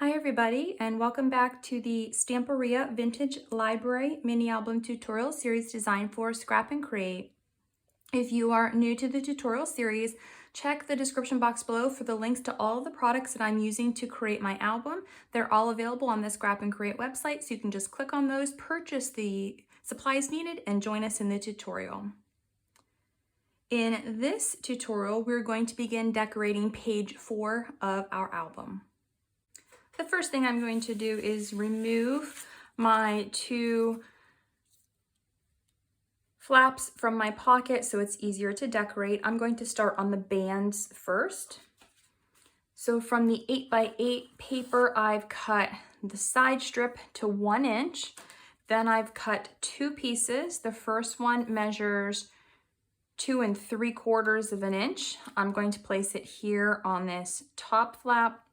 Hi everybody, and welcome back to the Stamperia Vintage Library Mini Album Tutorial Series designed for Scrap and Create. If you are new to the tutorial series, check the description box below for the links to all of the products that I'm using to create my album. They're all available on the Scrap and Create website, so you can just click on those, purchase the supplies needed, and join us in the tutorial. In this tutorial, we're going to begin decorating page 4 of our album. The first thing I'm going to do is remove my two flaps from my pocket so it's easier to decorate. I'm going to start on the bands first. So from the 8x8 paper, I've cut the side strip to 1 inch. Then I've cut 2 pieces. The first one measures 2 3/4 of an inch. I'm going to place it here on this top flap.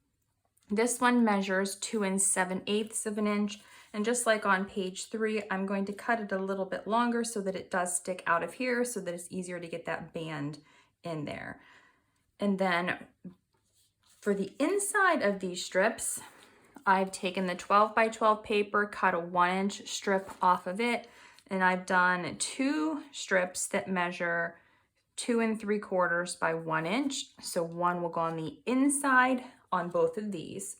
This one measures 2 7/8 of an inch, and just like on page 3, I'm going to cut it a little bit longer so that it does stick out of here so that it's easier to get that band in there. And then for the inside of these strips, I've taken the 12x12 paper, cut a 1 inch strip off of it, and I've done 2 strips that measure 2 3/4 by 1 inch. So one will go on the inside on both of these.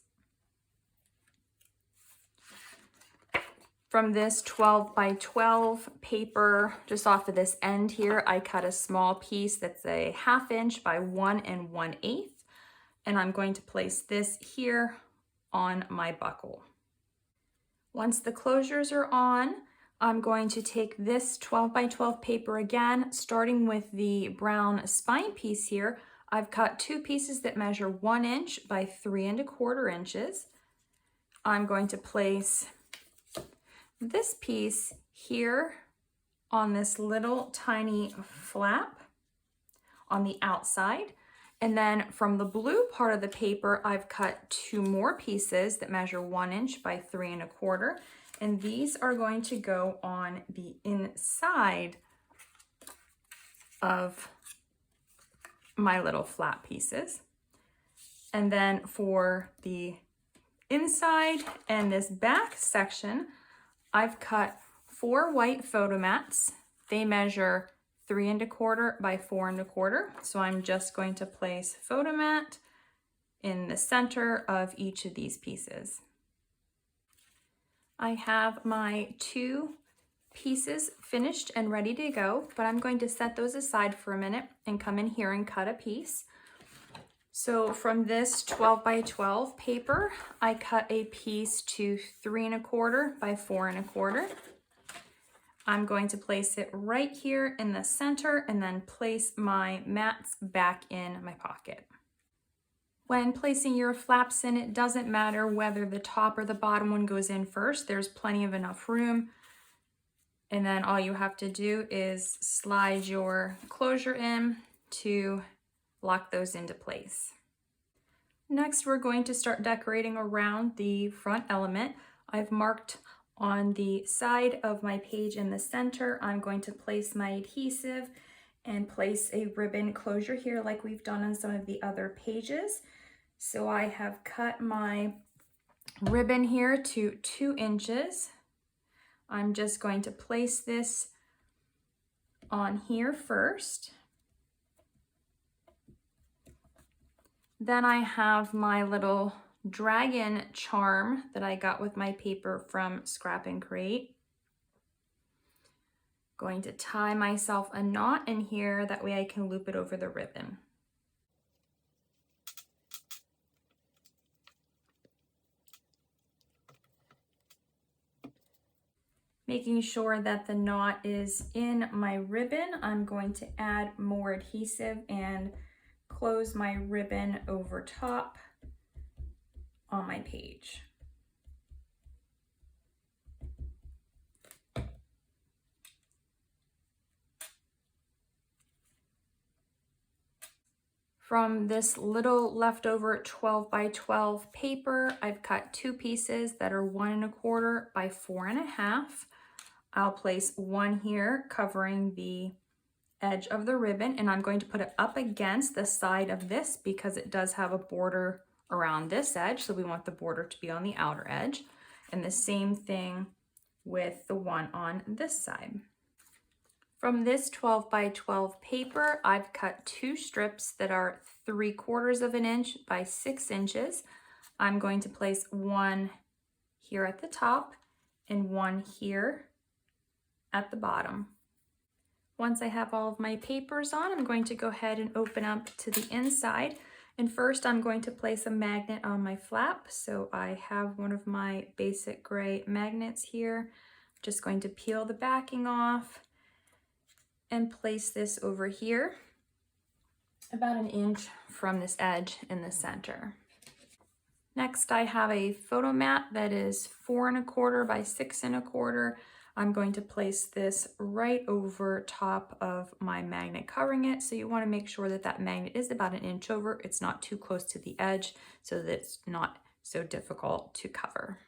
From this 12x12 paper, just off of this end here, I cut a small piece that's a 1/2 inch by 1 1/8, and I'm going to place this here on my buckle. Once the closures are on, I'm going to take this 12x12 paper again, starting with the brown spine piece here. I've cut 2 pieces that measure 1 inch by 3 1/4 inches. I'm going to place this piece here on this little tiny flap on the outside. And then from the blue part of the paper, I've cut 2 more pieces that measure 1 inch by 3 1/4. And these are going to go on the inside of my little flat pieces. And then for the inside and this back section, I've cut 4 white photo mats. They measure 3 1/4 by 4 1/4. So I'm just going to place photo mat in the center of each of these pieces. I have my 2 pieces finished and ready to go, but I'm going to set those aside for a minute and come in here and cut a piece. So from this 12x12 paper, I cut a piece to 3 1/4 by 4 1/4. I'm going to place it right here in the center and then place my mats back in my pocket. When placing your flaps in, it doesn't matter whether the top or the bottom one goes in first. There's plenty of enough room. And then all you have to do is slide your closure in to lock those into place. Next, we're going to start decorating around the front element. I've marked on the side of my page in the center. I'm going to place my adhesive and place a ribbon closure here like we've done on some of the other pages. So I have cut my ribbon here to 2 inches. I'm just going to place this on here first. Then I have my little dragon charm that I got with my paper from Scrap and Create. Going to tie myself a knot in here, that way I can loop it over the ribbon. Making sure that the knot is in my ribbon, I'm going to add more adhesive and close my ribbon over top on my page. From this little leftover 12x12 paper, I've cut 2 pieces that are 1 1/4 by 4 1/2. I'll place one here covering the edge of the ribbon, and I'm going to put it up against the side of this because it does have a border around this edge, so we want the border to be on the outer edge. And the same thing with the one on this side. From this 12 by 12 paper, I've cut 2 strips that are 3/4 of an inch by 6 inches. I'm going to place one here at the top and one here at the bottom. Once I have all of my papers on, I'm going to go ahead and open up to the inside. And first I'm going to place a magnet on my flap. So I have one of my basic gray magnets here. Just going to peel the backing off and place this over here, about 1 inch from this edge in the center. Next, I have a photo mat that is 4 1/4 by 6 1/4. I'm going to place this right over top of my magnet covering it. So you want to make sure that that magnet is about 1 inch over. It's not too close to the edge so that it's not so difficult to cover.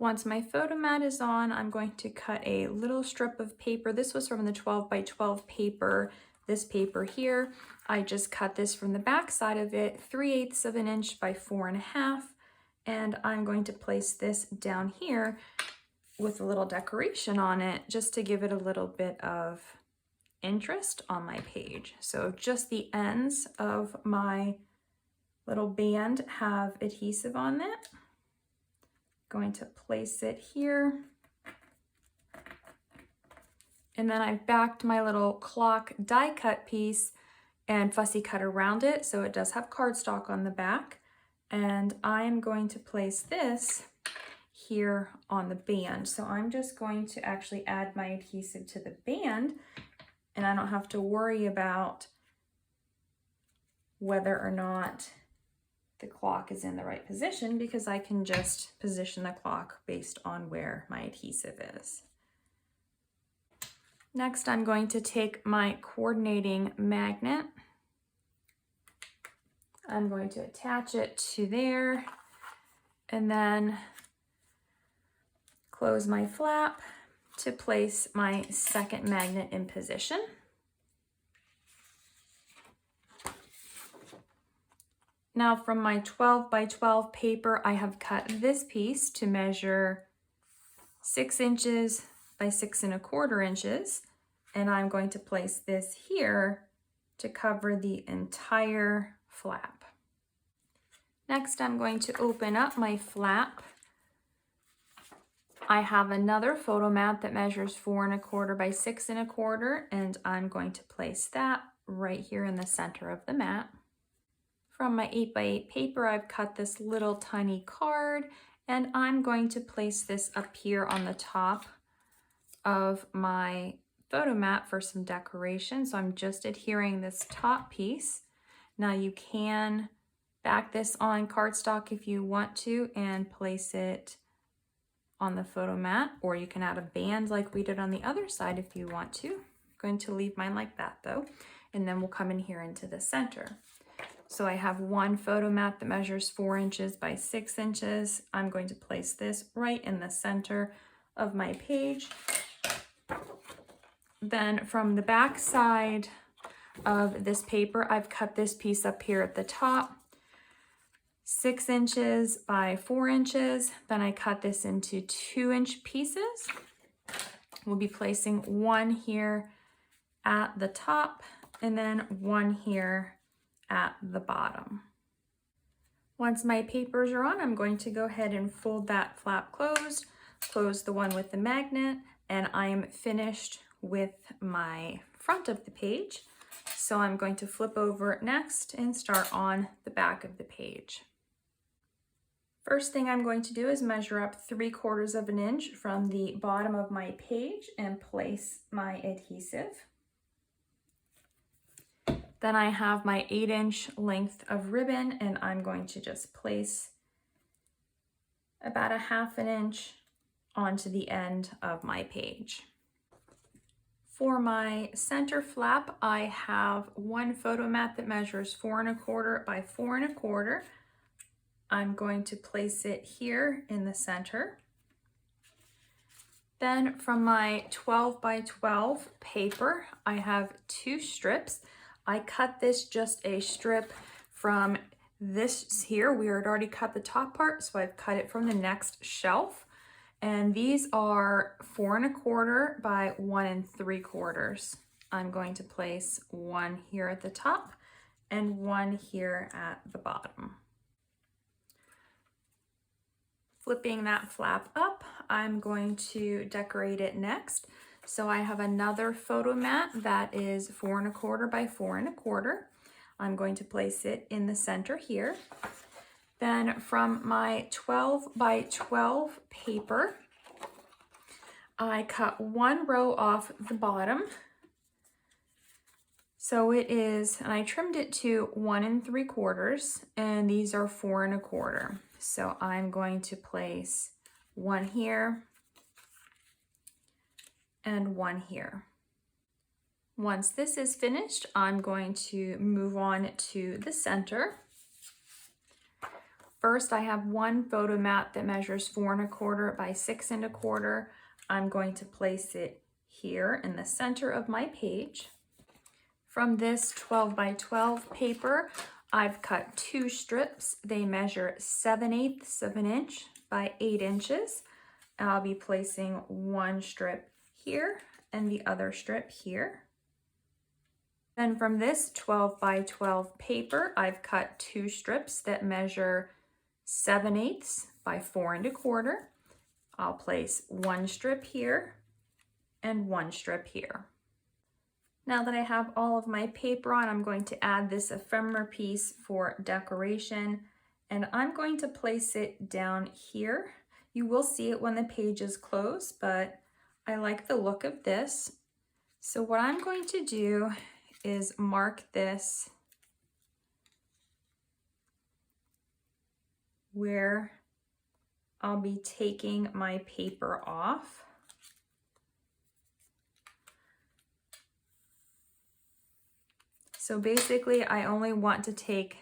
Once my photo mat is on, I'm going to cut a little strip of paper. This was from the 12 by 12 paper. This paper here, I just cut this from the back side of it, 3/8 of an inch by 4 1/2. And I'm going to place this down here with a little decoration on it just to give it a little bit of interest on my page. So just the ends of my little band have adhesive on it. Going to place it here. And then I've backed my little clock die cut piece and fussy cut around it. So it does have cardstock on the back. And I'm going to place this here on the band. So I'm just going to actually add my adhesive to the band, and I don't have to worry about whether or not the clock is in the right position because I can just position the clock based on where my adhesive is. Next, I'm going to take my coordinating magnet. I'm going to attach it to there and then close my flap to place my second magnet in position. Now from my 12 by 12 paper, I have cut this piece to measure 6 inches by 6 1/4 inches. And I'm going to place this here to cover the entire flap. Next, I'm going to open up my flap. I have another photo mat that measures 4 1/4 by 6 1/4, and I'm going to place that right here in the center of the mat. From my 8 by 8 paper, I've cut this little tiny card, and I'm going to place this up here on the top of my photo mat for some decoration. So I'm just adhering this top piece. Now you can back this on cardstock if you want to and place it on the photo mat, or you can add a band like we did on the other side if you want to. I'm going to leave mine like that though, and then we'll come in here into the center. So I have one photo mat that measures 4 inches by 6 inches. I'm going to place this right in the center of my page. Then from the back side of this paper, I've cut this piece up here at the top, 6 inches by 4 inches. Then I cut this into 2-inch pieces. We'll be placing one here at the top and then one here at the bottom. Once my papers are on, I'm going to go ahead and fold that flap closed, close the one with the magnet, and I am finished with my front of the page. So I'm going to flip over next and start on the back of the page. First thing I'm going to do is measure up 3/4 of an inch from the bottom of my page and place my adhesive. Then I have my 8-inch length of ribbon, and I'm going to just place about 1/2 inch onto the end of my page. For my center flap, I have one photo mat that measures 4 1/4 by 4 1/4. I'm going to place it here in the center. Then from my 12 by 12 paper, I have 2 strips. I cut this just a strip from This here, we had already cut the top part, so I've cut it from the next shelf. And these are 4 1/4 by 1 3/4. I'm going to place one here at the top and one here at the bottom. Flipping that flap up, I'm going to decorate it next. So I have another photo mat that is 4 1/4 by 4 1/4. I'm going to place it in the center here. Then from my 12 by 12 paper, I cut one row off the bottom. So it is, and I trimmed it to 1 3/4, and these are 4 1/4. So I'm going to place one here and one here. Once this is finished, I'm going to move on to the center. First, I have one photo mat that measures 4 1/4 by 6 1/4. I'm going to place it here in the center of my page. From this 12 by 12 paper, I've cut 2 strips. They measure 7/8 of an inch by 8 inches. And I'll be placing one strip here and the other strip here. Then from this 12 by 12 paper, I've cut 2 strips that measure 7/8 by 4 1/4. I'll place one strip here and one strip here. Now that I have all of my paper on, I'm going to add this ephemera piece for decoration, and I'm going to place it down here. You will see it when the page is closed, but I like the look of this. So what I'm going to do is mark this where I'll be taking my paper off. So basically, I only want to take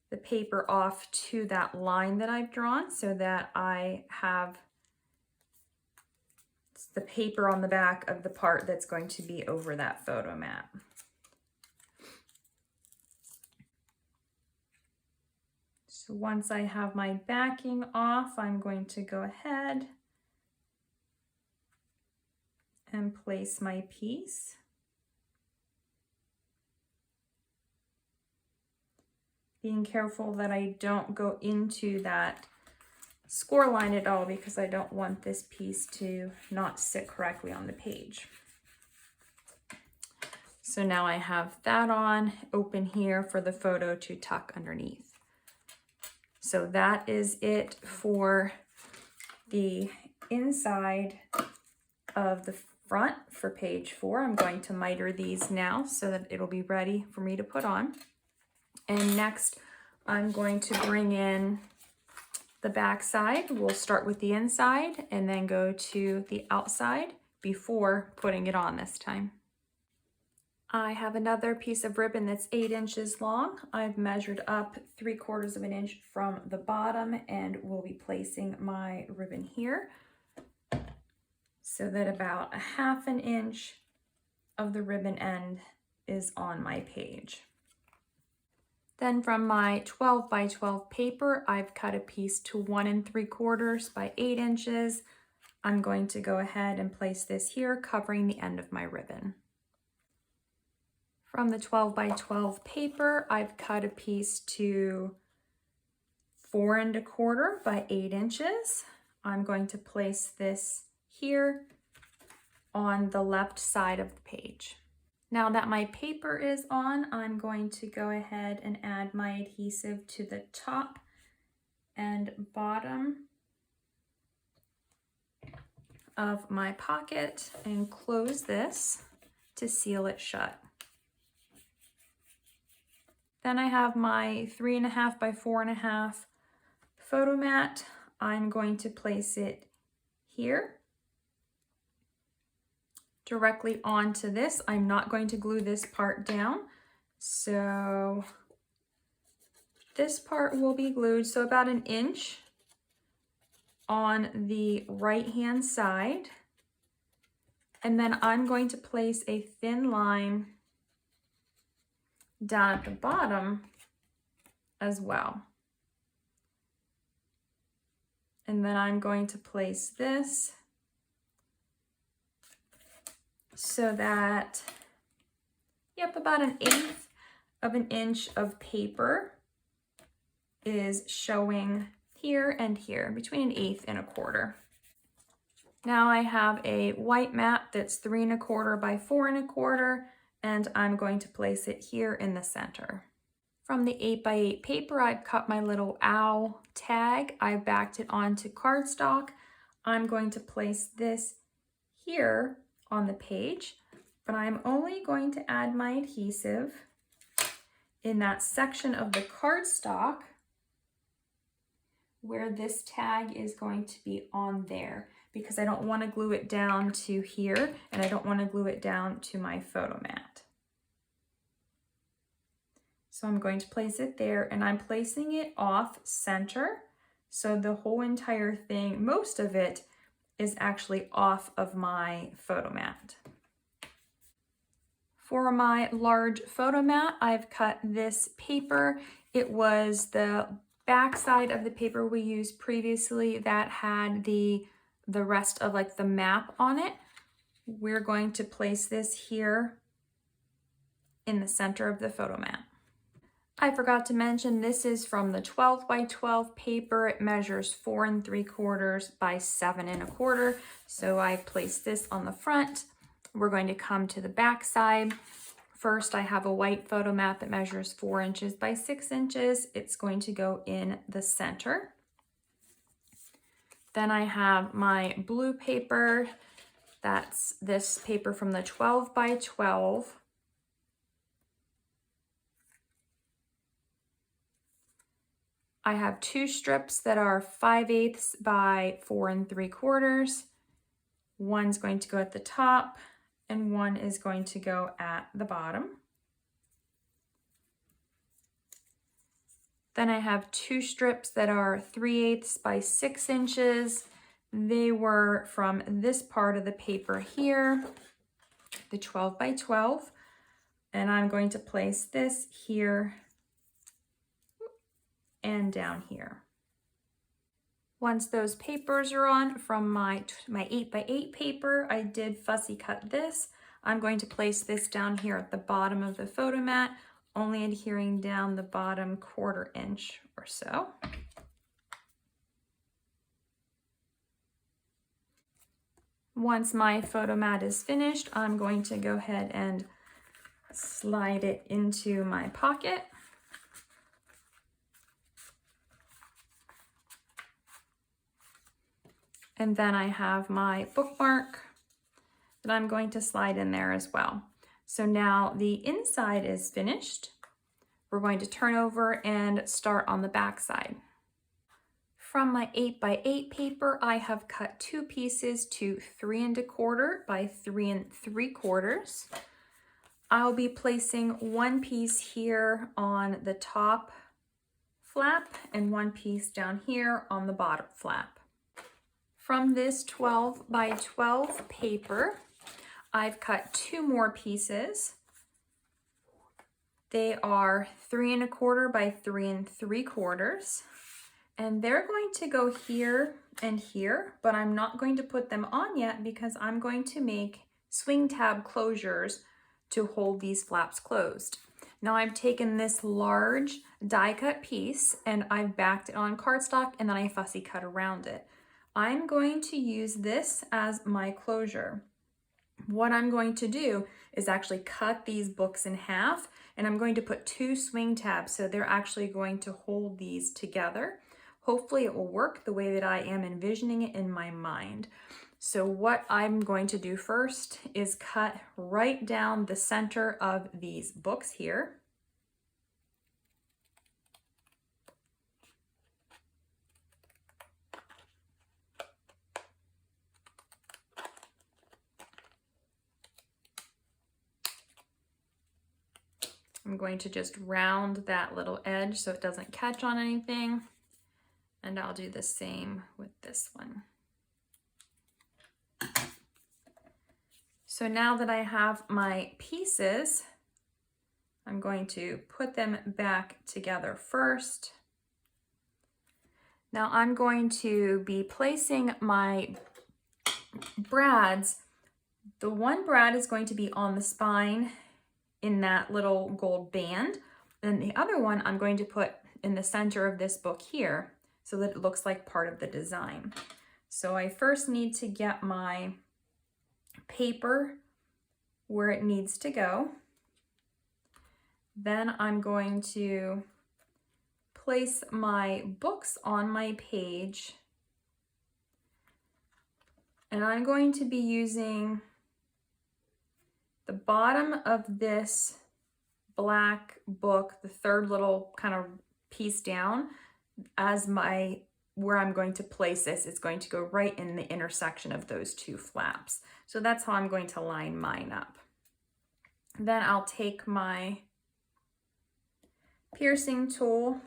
the paper off to that line that I've drawn so that I have the paper on the back of the part that's going to be over that photo mat. So once I have my backing off, I'm going to go ahead and place my piece. Being careful that I don't go into that score line at all, because I don't want this piece to not sit correctly on the page. So now I have that on, open here for the photo to tuck underneath. So that is it for the inside of the front for page 4. I'm going to miter these now so that it'll be ready for me to put on. And next, I'm going to bring in the back side. We'll start with the inside and then go to the outside before putting it on this time. I have another piece of ribbon that's 8 inches long. I've measured up 3/4 of an inch from the bottom, and we'll be placing my ribbon here so that about 1/2 inch of the ribbon end is on my page. Then from my 12 by 12 paper, I've cut a piece to 1 3/4 by 8 inches. I'm going to go ahead and place this here, covering the end of my ribbon. From the 12 by 12 paper, I've cut a piece to 4 1/4 by 8 inches. I'm going to place this here on the left side of the page. Now that my paper is on, I'm going to go ahead and add my adhesive to the top and bottom of my pocket and close this to seal it shut. Then I have my 3 1/2 by 4 1/2 photo mat. I'm going to place it here directly onto this. I'm not going to glue this part down, so this part will be glued, so about 1 inch on the right hand side, and then I'm going to place a thin line down at the bottom as well. And then I'm going to place this so that, yep, about 1/8 of an inch of paper is showing here and here, between 1/8 and 1/4. Now I have a white mat that's 3 1/4 by 4 1/4, and I'm going to place it here in the center. From the 8 by 8 paper, I've cut my little owl tag. I backed it onto cardstock. I'm going to place this here on the page, but I'm only going to add my adhesive in that section of the cardstock where this tag is going to be on there, because I don't want to glue it down to here, and I don't want to glue it down to my photo mat. So I'm going to place it there, and I'm placing it off center. So the whole entire thing, most of it, is actually off of my photo mat. For my large photo mat, I've cut this paper. It was the back side of the paper we used previously that had the rest of like the map on it. We're going to place this here in the center of the photo mat. I forgot to mention this is from the 12 by 12 paper. It measures 4 3/4 by 7 1/4. So I placed this on the front. We're going to come to the back side. First, I have a white photo mat that measures 4 inches by 6 inches. It's going to go in the center. Then I have my blue paper. That's this paper from the 12 by 12. I have 2 strips that are 5/8 by 4 3/4. One's going to go at the top and one is going to go at the bottom. Then I have 2 strips that are 3/8 by 6 inches. They were from this part of the paper here, the 12 by 12. And I'm going to place this here and down here. Once those papers are on from my 8 by 8 paper, I did fussy cut this. I'm going to place this down here at the bottom of the photo mat, only adhering down the bottom 1/4 inch or so. Once my photo mat is finished, I'm going to go ahead and slide it into my pocket. And then I have my bookmark that I'm going to slide in there as well. So now the inside is finished. We're going to turn over and start on the back side. From my 8 by 8 paper, I have cut 2 pieces to 3 1/4 by 3 3/4. I'll be placing 1 piece here on the top flap and 1 piece down here on the bottom flap. From this 12 by 12 paper, I've cut 2 more pieces. They are 3 1/4 by 3 3/4. And they're going to go here and here, but I'm not going to put them on yet because I'm going to make swing tab closures to hold these flaps closed. Now I've taken this large die cut piece and I've backed it on cardstock and then I fussy cut around it. I'm going to use this as my closure. What I'm going to do is actually cut these books in half, and I'm going to put 2 swing tabs so they're actually going to hold these together. Hopefully it will work the way that I am envisioning it in my mind. So what I'm going to do first is cut right down the center of these books here. I'm going to just round that little edge so it doesn't catch on anything. And I'll do the same with this one. So now that I have my pieces, I'm going to put them back together first. Now I'm going to be placing my brads. The one brad is going to be on the spine in that little gold band. And the other one I'm going to put in the center of this book here so that it looks like part of the design. So I first need to get my paper where it needs to go. Then I'm going to place my books on my page. And I'm going to be using the bottom of this black book, the third little kind of piece down, as where I'm going to place this. It's going to go right in the intersection of those two flaps. So that's how I'm going to line mine up. Then I'll take my piercing tool.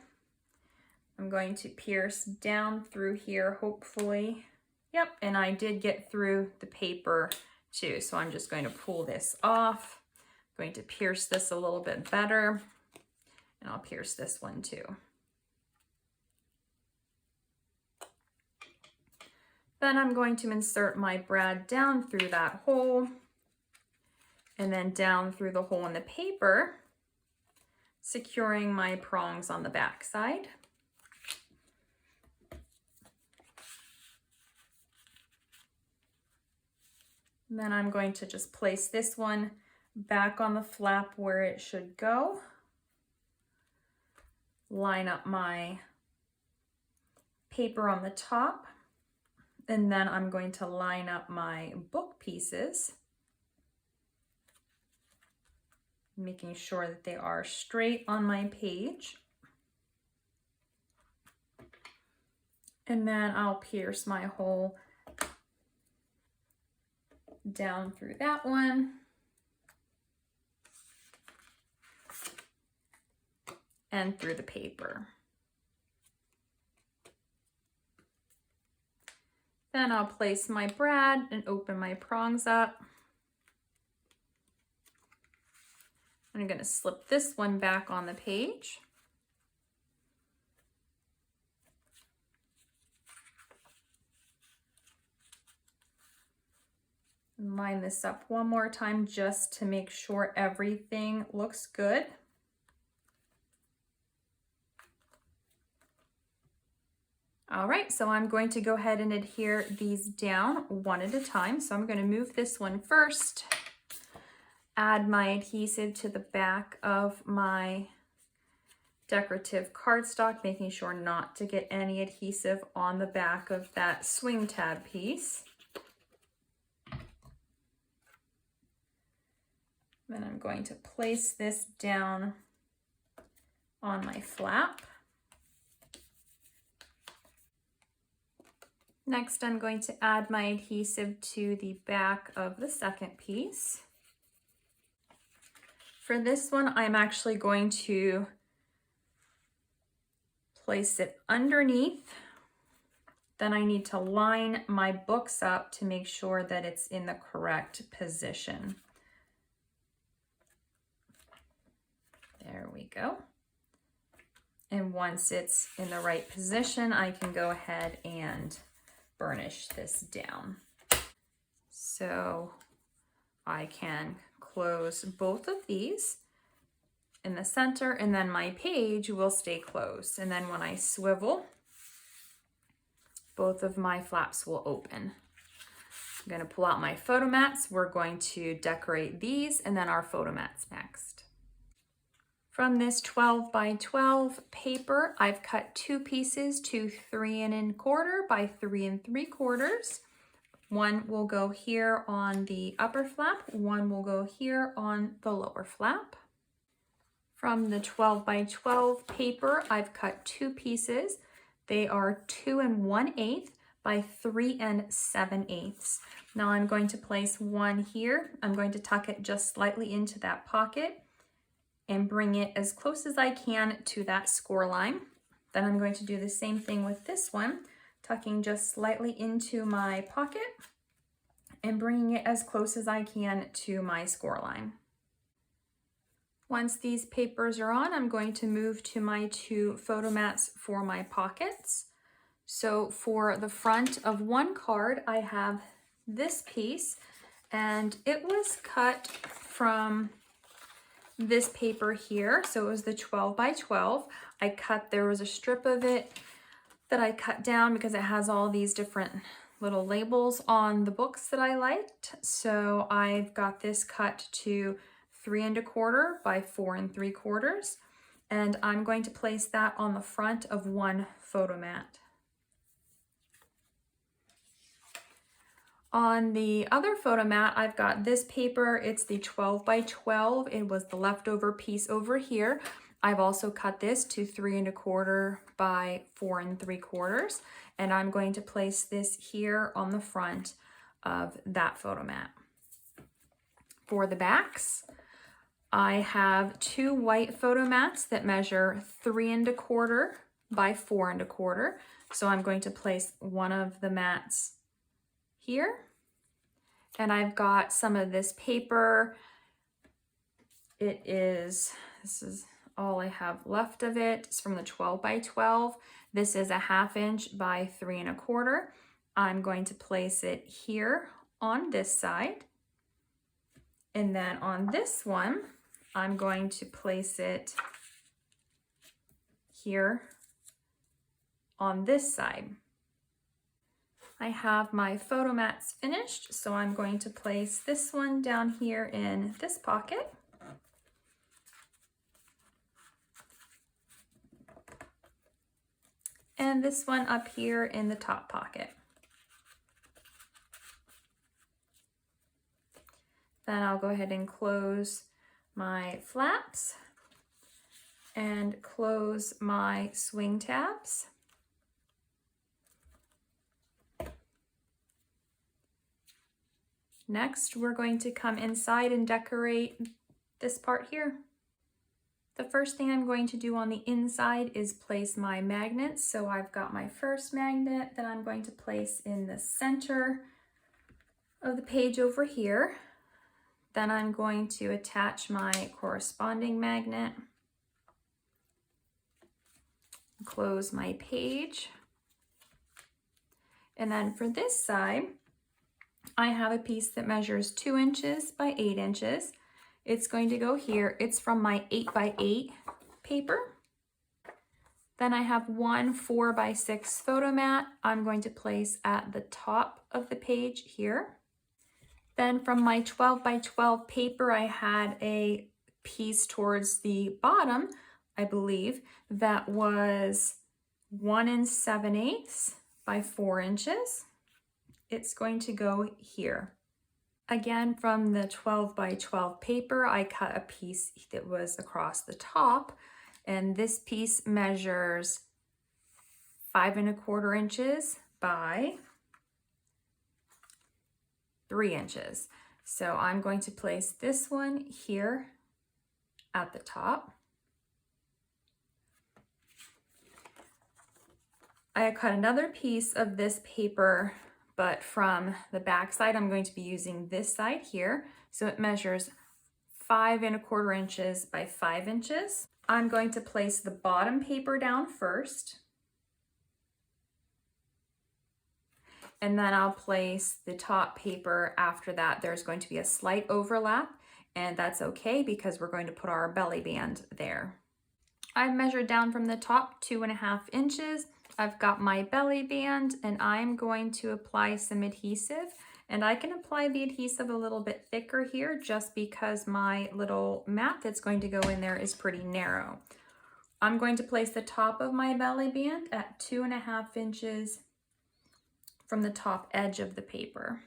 I'm going to pierce down through here, hopefully. Yep, and I did get through the paper too. So I'm just going to pull this off. I'm going to pierce this a little bit better, and I'll pierce this one too. Then I'm going to insert my brad down through that hole and then down through the hole in the paper, securing my prongs on the back side. And then I'm going to just place this one back on the flap where it should go. Line up my paper on the top. And then I'm going to line up my book pieces, making sure that they are straight on my page. And then I'll pierce my hole down through that one. And through the paper. Then I'll place my brad and open my prongs up. I'm going to slip this one back on the page. And line this up one more time just to make sure everything looks good. All right, so I'm going to go ahead and adhere these down one at a time. So I'm going to move this one first, add my adhesive to the back of my decorative cardstock, making sure not to get any adhesive on the back of that swing tab piece. Then I'm going to place this down on my flap. Next, I'm going to add my adhesive to the back of the second piece. For this one, I'm actually going to place it underneath. Then I need to line my books up to make sure that it's in the correct position. There we go. And once it's in the right position, I can go ahead and burnish this down. So I can close both of these in the center, and then my page will stay closed. And then when I swivel, both of my flaps will open. I'm going to pull out my photo mats. We're going to decorate these and then our photo mats next. From this 12 by 12 paper, I've cut two pieces to 3 1/4 by 3 3/4. One will go here on the upper flap, one will go here on the lower flap. From the 12 by 12 paper, I've cut two pieces. They are 2 1/8 by 3 7/8. Now I'm going to place one here. I'm going to tuck it just slightly into that pocket and bring it as close as I can to that score line. Then I'm going to do the same thing with this one, tucking just slightly into my pocket and bringing it as close as I can to my score line. Once these papers are on, I'm going to move to my 2 photo mats for my pockets. So for the front of one card, I have this piece, and it was cut from this paper here. So it was the 12 by 12. There was a strip of it that I cut down because it has all these different little labels on the books that I liked. So I've got this cut to 3 1/4 by 4 3/4, and I'm going to place that on the front of one photo mat. On the other photo mat, I've got this paper. It's the 12 by 12. It was the leftover piece over here. I've also cut this to 3 1/4 by 4 3/4, and I'm going to place this here on the front of that photo mat. For the backs, I have 2 white photo mats that measure 3 1/4 by 4 1/4. So I'm going to place one of the mats here, and I've got some of this paper. This is all I have left of it. It's from the 12 by 12. This is a 1/2 inch by 3 1/4. I'm going to place it here on this side. And then on this one, I'm going to place it here on this side. I have my photo mats finished, so I'm going to place this one down here in this pocket. And this one up here in the top pocket. Then I'll go ahead and close my flaps and close my swing tabs. Next, we're going to come inside and decorate this part here. The first thing I'm going to do on the inside is place my magnets. So I've got my first magnet that I'm going to place in the center of the page over here. Then I'm going to attach my corresponding magnet, close my page. And then for this side, I have a piece that measures 2 inches by 8 inches. It's going to go here. It's from my 8 by 8 paper. Then I have one 4 by 6 photo mat I'm going to place at the top of the page here. Then from my 12 by 12 paper, I had a piece towards the bottom, I believe, that was 1 7/8 by 4 inches. It's going to go here. Again, from the 12 by 12 paper, I cut a piece that was across the top, and this piece measures 5 1/4 inches by 3 inches. So I'm going to place this one here at the top. I cut another piece of this paper, but from the back side, I'm going to be using this side here. So it measures 5 1/4 inches by 5 inches. I'm going to place the bottom paper down first. And then I'll place the top paper after that. There's going to be a slight overlap, and that's okay because we're going to put our belly band there. I've measured down from the top 2 1/2 inches. I've got my belly band, and I'm going to apply some adhesive. And I can apply the adhesive a little bit thicker here just because my little mat that's going to go in there is pretty narrow. I'm going to place the top of my belly band at 2 1/2 inches from the top edge of the paper.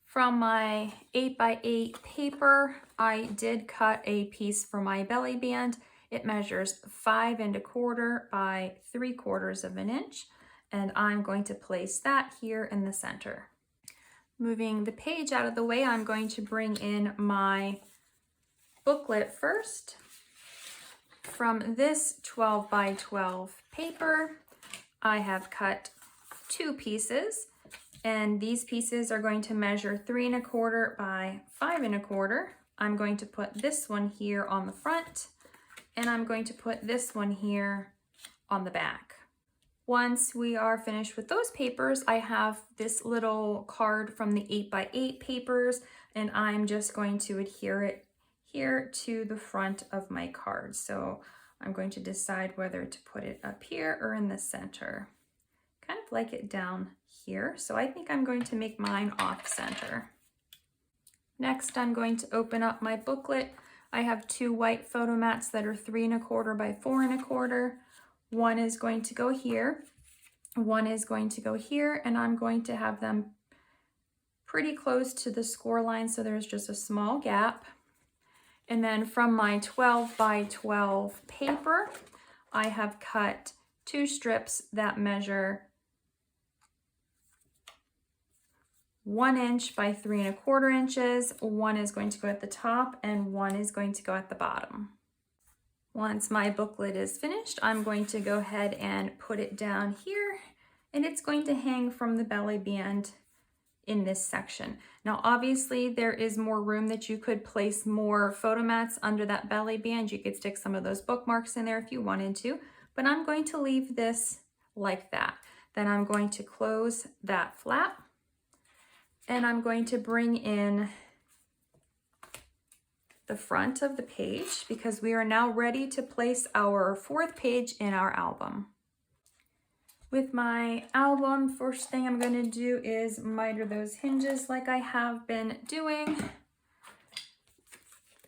From my 8 by 8 paper, I did cut a piece for my belly band. It measures 5 1/4 by 3/4 of an inch, and I'm going to place that here in the center. Moving the page out of the way, I'm going to bring in my booklet first. From this 12 by 12 paper, I have cut 2 pieces. And these pieces are going to measure 3 1/4 by 5 1/4. I'm going to put this one here on the front, and I'm going to put this one here on the back. Once we are finished with those papers, I have this little card from the 8 by 8 papers, and I'm just going to adhere it here to the front of my card. So I'm going to decide whether to put it up here or in the center. Kind of like it down here. So I think I'm going to make mine off center. Next, I'm going to open up my booklet. I have 2 white photo mats that are 3 1/4 by 4 1/4. One is going to go here, one is going to go here, and I'm going to have them pretty close to the score line, so there's just a small gap. And then from my 12 by 12 paper, I have cut 2 strips that measure 1 inch by 3 1/4 inches. One is going to go at the top and one is going to go at the bottom. Once my booklet is finished, I'm going to go ahead and put it down here, and it's going to hang from the belly band in this section. Now, obviously there is more room that you could place more photo mats under that belly band. You could stick some of those bookmarks in there if you wanted to, but I'm going to leave this like that. Then I'm going to close that flap, and I'm going to bring in the front of the page because we are now ready to place our 4th page in our album. With my album, first thing I'm going to do is miter those hinges like I have been doing.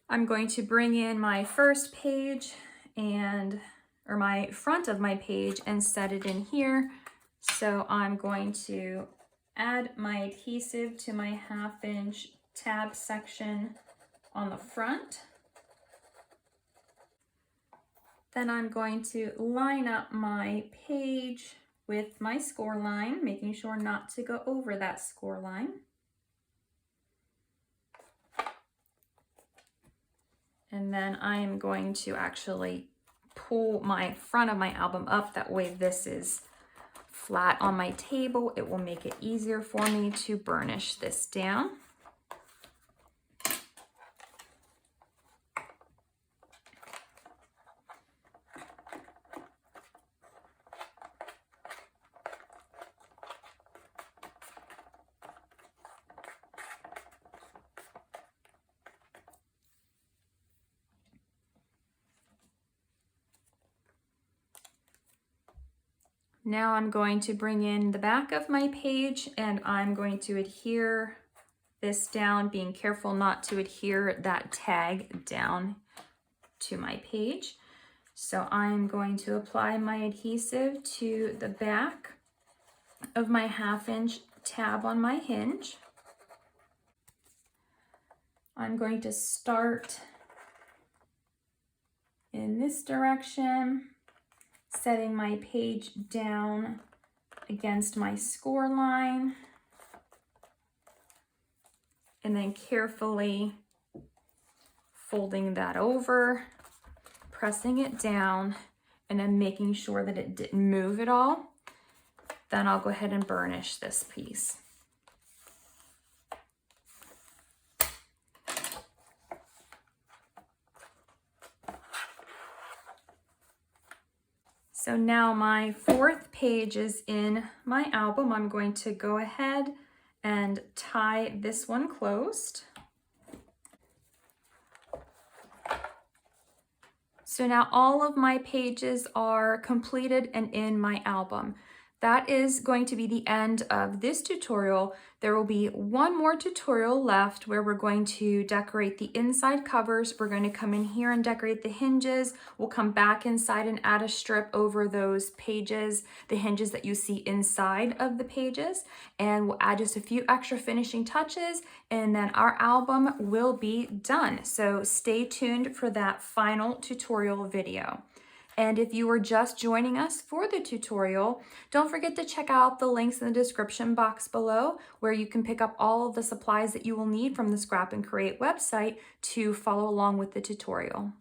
I'm going to bring in my first page or my front of my page and set it in here. So I'm going to add my adhesive to my 1/2 inch tab section on the front. Then I'm going to line up my page with my score line, making sure not to go over that score line. And then I am going to actually pull my front of my album up. That way this is flat on my table. It will make it easier for me to burnish this down. Now I'm going to bring in the back of my page, and I'm going to adhere this down, being careful not to adhere that tag down to my page. So I'm going to apply my adhesive to the back of my 1/2 inch tab on my hinge. I'm going to start in this direction, setting my page down against my score line, and then carefully folding that over, pressing it down, and then making sure that it didn't move at all. Then I'll go ahead and burnish this piece. So now my 4th page is in my album. I'm going to go ahead and tie this one closed. So now all of my pages are completed and in my album. That is going to be the end of this tutorial. There will be one more tutorial left where we're going to decorate the inside covers. We're going to come in here and decorate the hinges. We'll come back inside and add a strip over those pages, the hinges that you see inside of the pages. And we'll add just a few extra finishing touches, and then our album will be done. So stay tuned for that final tutorial video. And if you were just joining us for the tutorial, don't forget to check out the links in the description box below, where you can pick up all of the supplies that you will need from the Scrap and Create website to follow along with the tutorial.